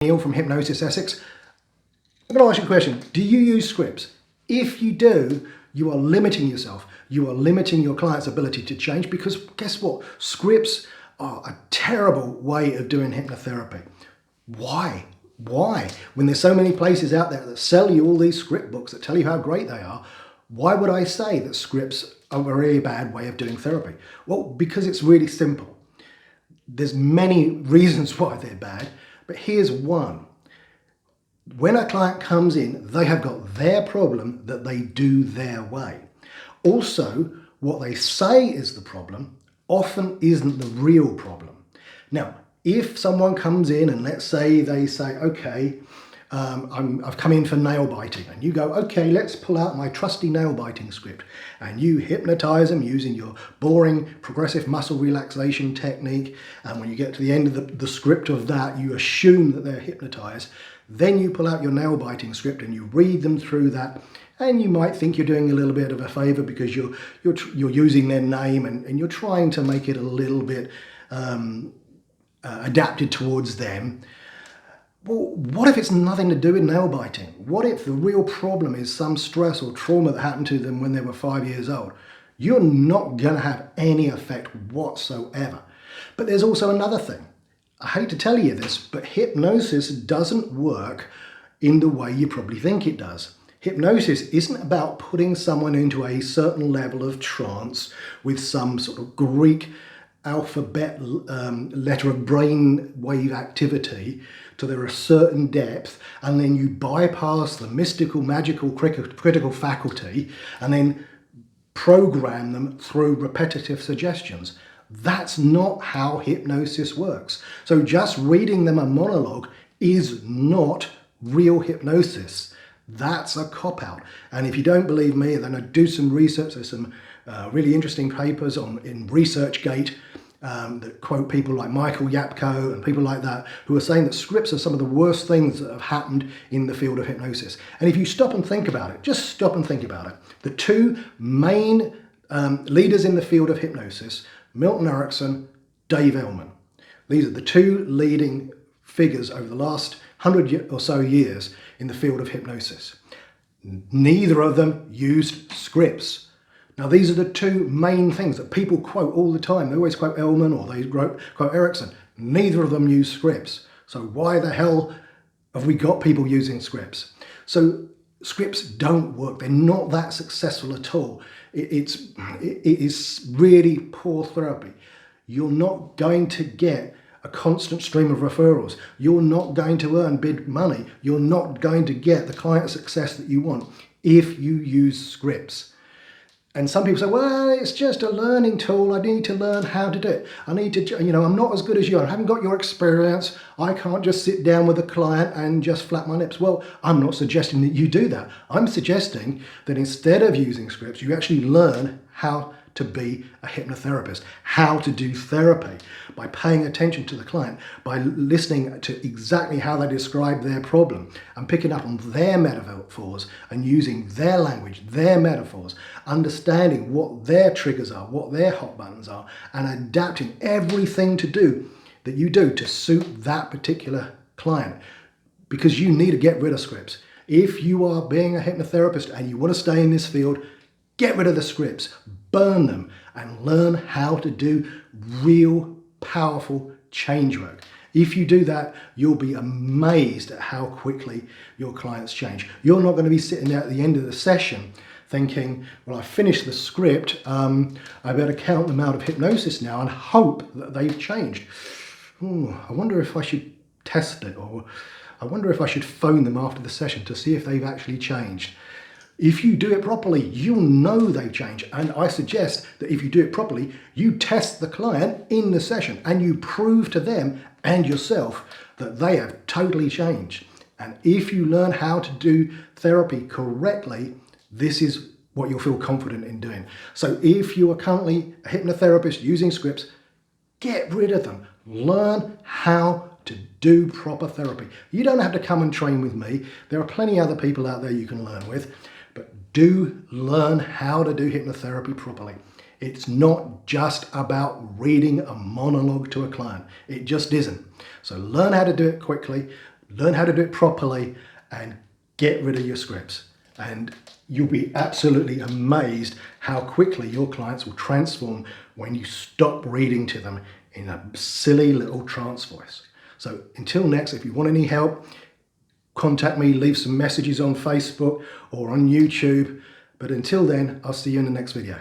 Neil from Hypnosis Essex. I'm going to ask you a question. Do you use scripts? If you do, you are limiting yourself. You are limiting your client's ability to change, because guess what? Scripts are a terrible way of doing hypnotherapy. Why? Why? When there's so many places out there that sell you all these script books that tell you how great they are, why would I say that scripts are a very bad way of doing therapy? Well, because it's really simple. There's many reasons why they're bad, but here's one. When a client comes in, they have got their problem that they do their way. Also, what they say is the problem often isn't the real problem. Now, if someone comes in and let's say they say, okay, I've come in for nail biting, and you go, okay, let's pull out my trusty nail biting script, and you hypnotize them using your boring progressive muscle relaxation technique, and when you get to the end of the script of that, you assume that they're hypnotized. Then you pull out your nail biting script and you read them through that, and you might think you're doing a little bit of a favor because you're using their name and you're trying to make it a little bit adapted towards them. Well, what if it's nothing to do with nail biting? What if the real problem is some stress or trauma that happened to them when they were 5 years old? You're not going to have any effect whatsoever. But there's also another thing. I hate to tell you this, but hypnosis doesn't work in the way you probably think it does. Hypnosis isn't about putting someone into a certain level of trance with some sort of Greek alphabet letter of brain wave activity to their a certain depth, and then you bypass the mystical, magical, critical faculty and then program them through repetitive suggestions. That's not how hypnosis works. So just reading them a monologue is not real hypnosis. That's a cop-out. And if you don't believe me, then I do some research. There's some really interesting papers in ResearchGate that quote people like Michael Yapko and people like that who are saying that scripts are some of the worst things that have happened in the field of hypnosis. And if you stop and think about it, just stop and think about it. The two main leaders in the field of hypnosis, Milton Erickson, Dave Ellman. These are the two leading figures over the last 100 or so years in the field of hypnosis. Neither of them used scripts. Now, these are the two main things that people quote all the time. They always quote Ellman or they quote Erickson. Neither of them use scripts. So why the hell have we got people using scripts? So scripts don't work. They're not that successful at all. It is really poor therapy. You're not going to get a constant stream of referrals. You're not going to earn big money. You're not going to get the client success that you want if you use scripts. And some people say, well, it's just a learning tool. I need to learn how to do it. I need to, I'm not as good as you. I haven't got your experience. I can't just sit down with a client and just flap my lips. Well, I'm not suggesting that you do that. I'm suggesting that instead of using scripts, you actually learn how to be a hypnotherapist, how to do therapy by paying attention to the client, by listening to exactly how they describe their problem and picking up on their metaphors and using their language, their metaphors, understanding what their triggers are, what their hot buttons are, and adapting everything that you do to suit that particular client, because you need to get rid of scripts. If you are being a hypnotherapist and you want to stay in this field, get rid of the scripts, burn them, and learn how to do real, powerful change work. If you do that, you'll be amazed at how quickly your clients change. You're not going to be sitting there at the end of the session thinking, well, I finished the script, I better count them out of hypnosis now and hope that they've changed. I wonder if I should test it, or I wonder if I should phone them after the session to see if they've actually changed. If you do it properly, you'll know they've changed. And I suggest that if you do it properly, you test the client in the session and you prove to them and yourself that they have totally changed. And if you learn how to do therapy correctly, this is what you'll feel confident in doing. So if you are currently a hypnotherapist using scripts, get rid of them. Learn how to do proper therapy. You don't have to come and train with me. There are plenty of other people out there you can learn with. But do learn how to do hypnotherapy properly. It's not just about reading a monologue to a client. It just isn't. So learn how to do it quickly. learn how to do it properly, and get rid of your scripts. And you'll be absolutely amazed how quickly your clients will transform when you stop reading to them in a silly little trance voice. So until next, if you want any help, contact me, leave some messages on Facebook or on YouTube. But until then, I'll see you in the next video.